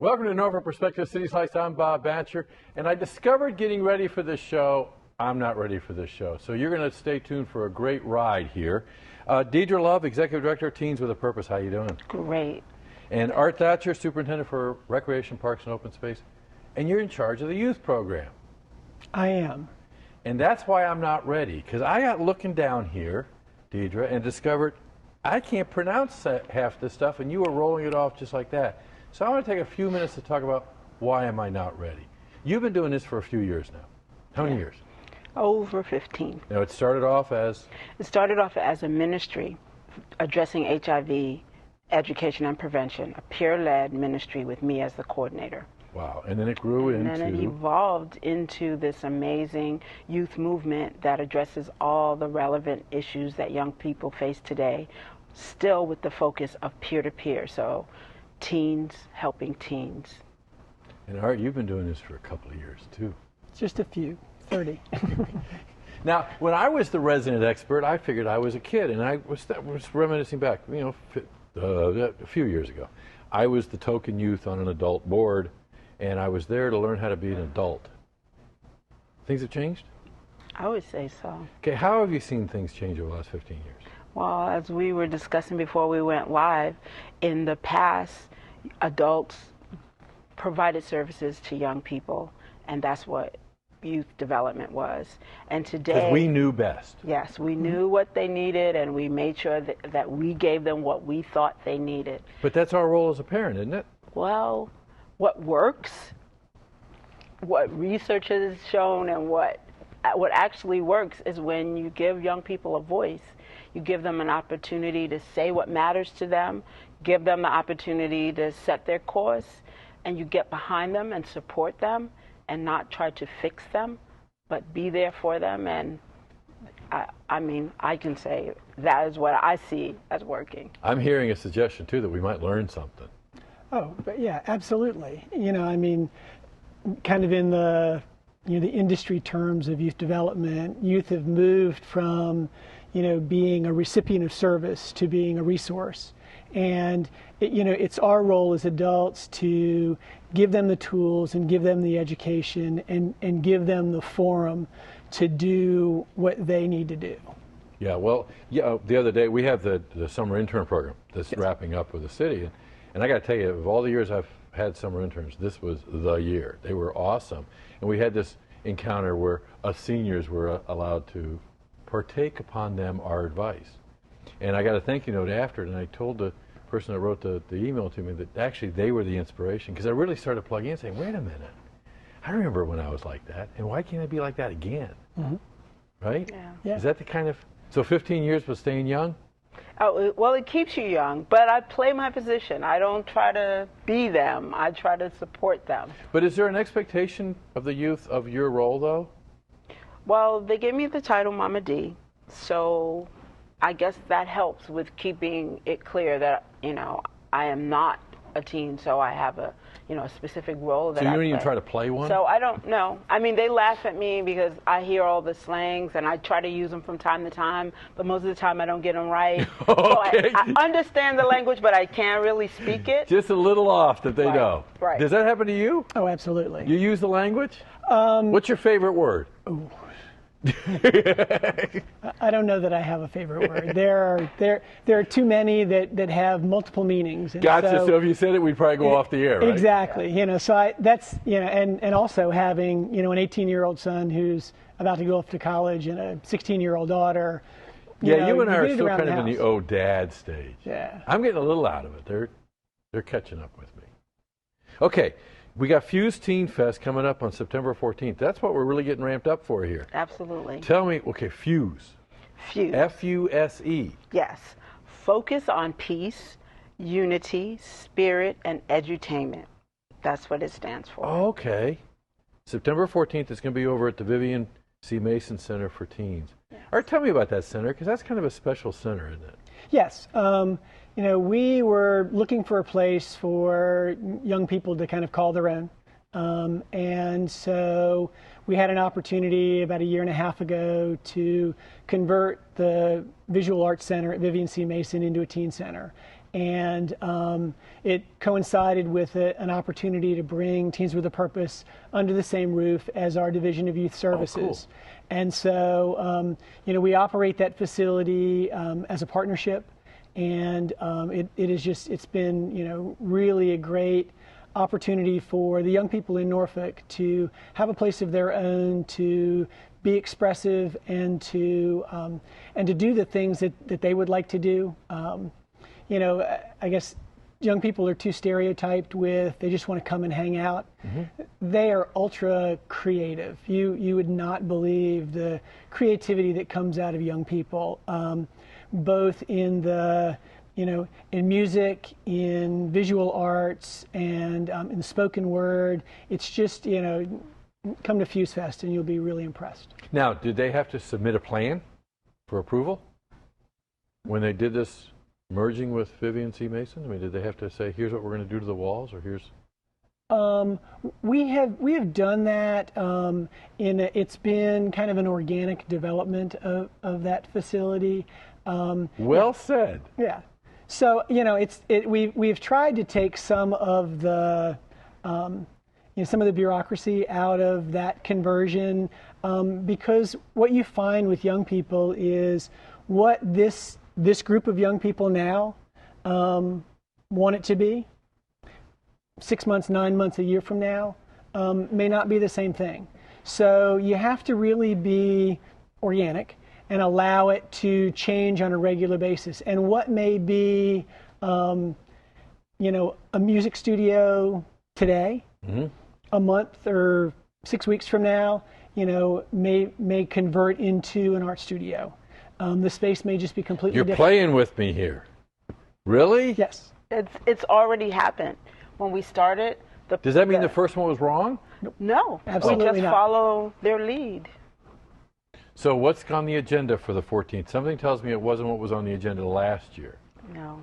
Welcome to Norfolk Perspective City Slice. I'm Bob Batcher, and I discovered getting ready for this show, I'm not ready for this show. So you're going to stay tuned for a great ride here. Deidre Love, Executive Director of Teens with a Purpose. How you doing? Great. And Art Thatcher, Superintendent for Recreation, Parks, and Open Space. And you're in charge of the youth program. I am. And that's why I'm not ready, because I got looking down here, Deidre, and discovered I can't pronounce half this stuff, and you were rolling it off just like that. So I want to take a few minutes to talk about why am I not ready. You've been doing this for a few years now. How many years? Over 15. Now, it started off as? It started off as a ministry addressing HIV, education and prevention, a peer-led ministry with me as the coordinator. Wow. And then it grew into? And then it evolved into this amazing youth movement that addresses all the relevant issues that young people face today, still with the focus of peer-to-peer. So teens helping teens. And Art, you've been doing this for a couple of years too. Just a few, 30. Now, when I was the resident expert, I figured I was a kid, and I was reminiscing back, a few years ago. I was the token youth on an adult board, and I was there to learn how to be an adult. Things have changed? I would say so. Okay, how have you seen things change over the last 15 years? Well, as we were discussing before we went live, in the past, adults provided services to young people, and that's what youth development was. And today, because we knew best. Yes, we knew what they needed, and we made sure that we gave them what we thought they needed. But that's our role as a parent, isn't it? Well, what works, what research has shown, and what actually works is when you give young people a voice. You give them an opportunity to say what matters to them, give them the opportunity to set their course, and you get behind them and support them and not try to fix them, but be there for them. And I can say that is what I see as working. I'm hearing a suggestion too that we might learn something. Oh, but yeah, absolutely. Kind of in the the industry terms of youth development, youth have moved from being a recipient of service to being a resource. And it's our role as adults to give them the tools and give them the education and give them the forum to do what they need to do. Yeah, well, the other day we have the summer intern program that's wrapping up with the city. And I got to tell you, of all the years I've had summer interns, this was the year. They were awesome. And we had this encounter where us seniors were allowed to partake upon them our advice. And I got a thank you note after it, and I told the person that wrote the email to me that actually they were the inspiration, because I really started plugging in saying, wait a minute, I remember when I was like that, and why can't I be like that again? Mm-hmm. Right? Yeah. Is that the kind of, so 15 years but staying young? Oh, well, it keeps you young, but I play my position. I don't try to be them. I try to support them. But is there an expectation of the youth of your role, though? Well, they gave me the title Mama D, so I guess that helps with keeping it clear that, I am not a teen, so I have a, a specific role that I play. So you don't even try to play one? So I don't know. I mean, they laugh at me because I hear all the slangs, and I try to use them from time to time, but most of the time I don't get them right. Okay. So I understand the language, but I can't really speak it. Just a little off that they know. Right. Does that happen to you? Oh, absolutely. You use the language? What's your favorite word? Ooh. I don't know that I have a favorite word. There are too many that have multiple meanings. And gotcha. So if you said it, we'd probably go off the air, right? Exactly. So that's and also having an 18-year-old son who's about to go off to college and a 16-year-old daughter. You and I are still kind of in the oh dad stage. Yeah. I'm getting a little out of it. They're catching up with me. Okay. We got Fuse Teen Fest coming up on September 14th. That's what we're really getting ramped up for here. Absolutely. Tell me, okay, Fuse. Fuse. F-U-S-E. Yes. Focus on peace, unity, spirit, and edutainment. That's what it stands for. Okay. September 14th is going to be over at the Vivian C. Mason Center for Teens. Yes. Art, tell me about that center, because that's kind of a special center, isn't it? Yes. We were looking for a place for young people to kind of call their own. And so we had an opportunity about a year and a half ago to convert the Visual Arts Center at Vivian C. Mason into a teen center. And it coincided with an opportunity to bring Teens with a Purpose under the same roof as our Division of Youth Services. And so, we operate that facility as a partnership, and it's been, really a great opportunity for the young people in Norfolk to have a place of their own, to be expressive, and to do the things that they would like to do. I guess young people are too stereotyped with they just want to come and hang out. They are ultra creative. You would not believe the creativity that comes out of young people, both in the in music, in visual arts, and in the spoken word. It's just come to Fuse Fest and you'll be really impressed. Now, did they have to submit a plan for approval when they did this merging with Vivian C. Mason? I mean, did they have to say, here's what we're going to do to the walls, or here's... We have done that. It's been kind of an organic development of that facility. Well said. Yeah. So we've tried to take some of the some of the bureaucracy out of that conversion, because what you find with young people is what this group of young people now want it to be. 6 months, 9 months, a year from now may not be the same thing. So you have to really be organic and allow it to change on a regular basis. And what may be, a music studio today, a month or 6 weeks from now, may convert into an art studio. The space may just be completely different. You're playing with me here. Really? Yes. It's already happened. When we started, does that mean the first one was wrong? No, absolutely we just follow their lead. So what's on the agenda for the 14th? Something tells me it wasn't what was on the agenda last year. No.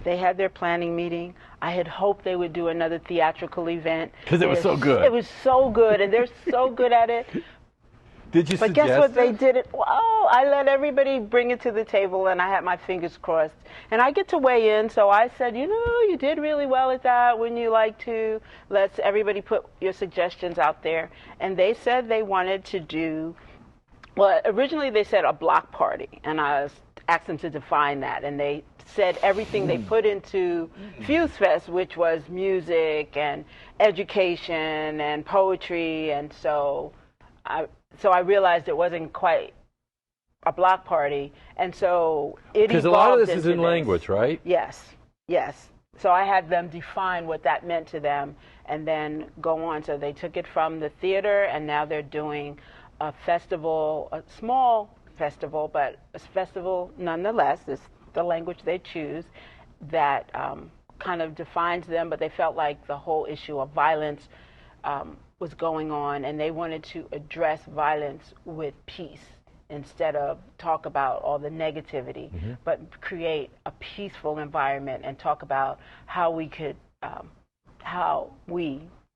They had their planning meeting. I had hoped they would do another theatrical event. Because it was so good. It was so good, and they're so good at it. Did you But suggest guess what? it? They did it. Oh, I let everybody bring it to the table, and I had my fingers crossed. And I get to weigh in, so I said, you did really well at that. Wouldn't you like to? Let's everybody put your suggestions out there. And they said they wanted to do, well, originally they said a block party, and I asked them to define that, and they said everything they put into Fuse Fest, which was music and education and poetry, and so I realized it wasn't quite a block party, and so it evolved. Because a lot of this is into in language, right? Yes. So I had them define what that meant to them, and then go on. So they took it from the theater, and now they're doing a festival, a small festival, but a festival nonetheless. It's the language they choose that kind of defines them, but they felt like the whole issue of violence was going on, and they wanted to address violence with peace instead of talk about all the negativity, but create a peaceful environment and talk about how we could,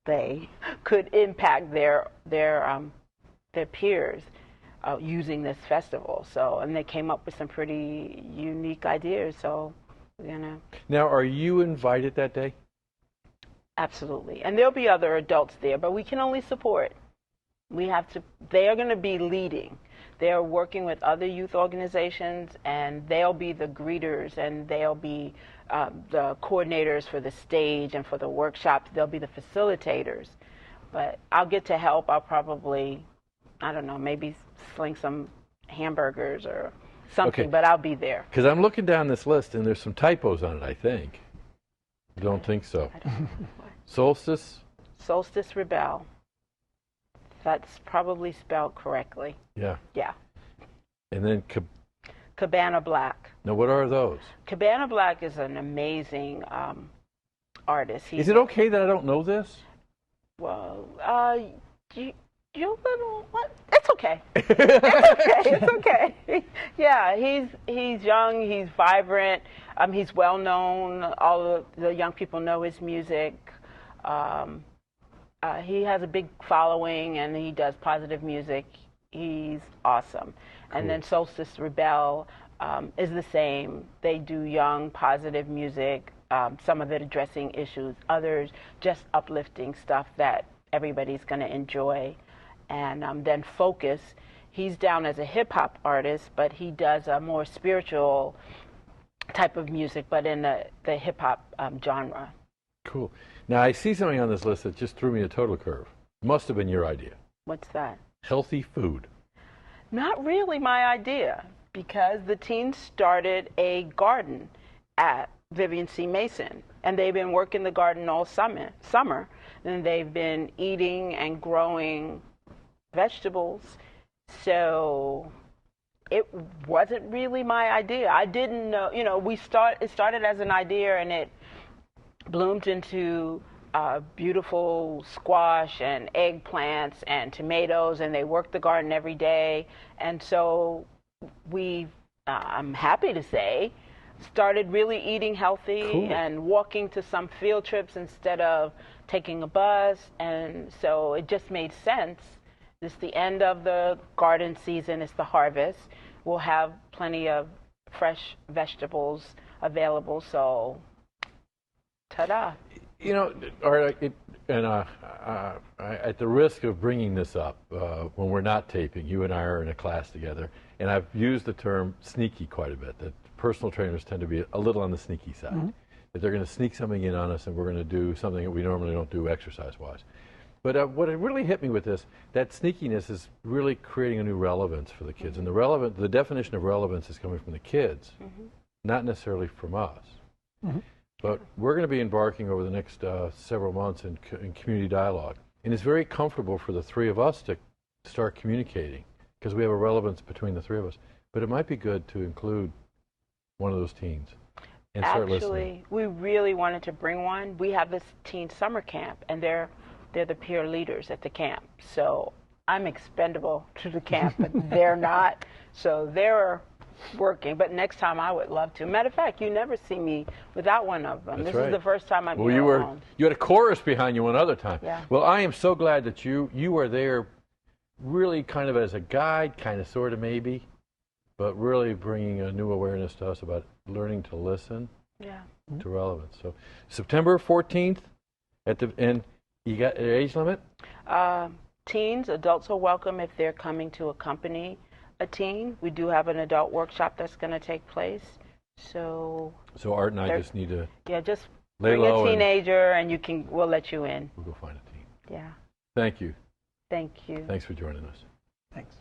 they could impact their peers using this festival. So, and they came up with some pretty unique ideas. So, Now, are you invited that day? Absolutely. And there'll be other adults there, but we can only support. They are going to be leading. They are working with other youth organizations, and they'll be the greeters, and they'll be the coordinators for the stage and for the workshops. They'll be the facilitators. But I'll get to help. I'll probably, I don't know, maybe sling some hamburgers or something, but I'll be there. Because I'm looking down this list, and there's some typos on it, I think. Don't think so. I don't know. Solstice? Solstice Rebel. That's probably spelled correctly. Yeah. Yeah. And then Cabana Black. Now, what are those? Cabana Black is an amazing artist. Is it okay that I don't know this? Well, you little what? It's okay. It's okay. Yeah, he's young. He's vibrant. He's well known. All of the young people know his music. He has a big following, and he does positive music. He's awesome. Cool. And then Solstice Rebel is the same. They do young, positive music, some of it addressing issues, others just uplifting stuff that everybody's going to enjoy. And then Focus, he's down as a hip-hop artist, but he does a more spiritual type of music, but in the hip-hop genre. Cool. Now, I see something on this list that just threw me a total curve. Must have been your idea. What's that? Healthy food. Not really my idea, because the teens started a garden at Vivian C. Mason, and they've been working the garden all summer, and they've been eating and growing vegetables. So it wasn't really my idea. I didn't know, it started as an idea, and it bloomed into beautiful squash and eggplants and tomatoes, and they work the garden every day. And so I'm happy to say, started really eating healthy. Cool. And walking to some field trips instead of taking a bus. And so it just made sense. It's the end of the garden season. It's the harvest. We'll have plenty of fresh vegetables available. So, ta-da. Art, at the risk of bringing this up, when we're not taping, you and I are in a class together, and I've used the term sneaky quite a bit, that personal trainers tend to be a little on the sneaky side, mm-hmm. that they're going to sneak something in on us and we're going to do something that we normally don't do exercise-wise. But what really hit me with this, that sneakiness is really creating a new relevance for the kids. And the definition of relevance is coming from the kids, mm-hmm. not necessarily from us. Mm-hmm. But we're going to be embarking over the next several months in community dialogue. And it's very comfortable for the three of us to start communicating because we have a relevance between the three of us. But it might be good to include one of those teens and start listening. Actually, we really wanted to bring one. We have this teen summer camp, and they're the peer leaders at the camp. So I'm expendable to the camp, but they're not. So they're working, but next time I would love to. Matter of fact, you never see me without one of them. That's this right. is the first time I'm here alone. You had a chorus behind you one other time. Yeah. Well, I am so glad that you were there really kind of as a guide, kind of sort of maybe, but really bringing a new awareness to us about learning to listen to relevance. So September 14th and you got an age limit? Teens, adults are welcome if they're coming to accompany a teen. We do have an adult workshop that's going to take place. So Art and I just need to just lay bring low a teenager and we'll let you in. We'll go find a teen. Yeah. Thank you. Thank you. Thanks for joining us. Thanks.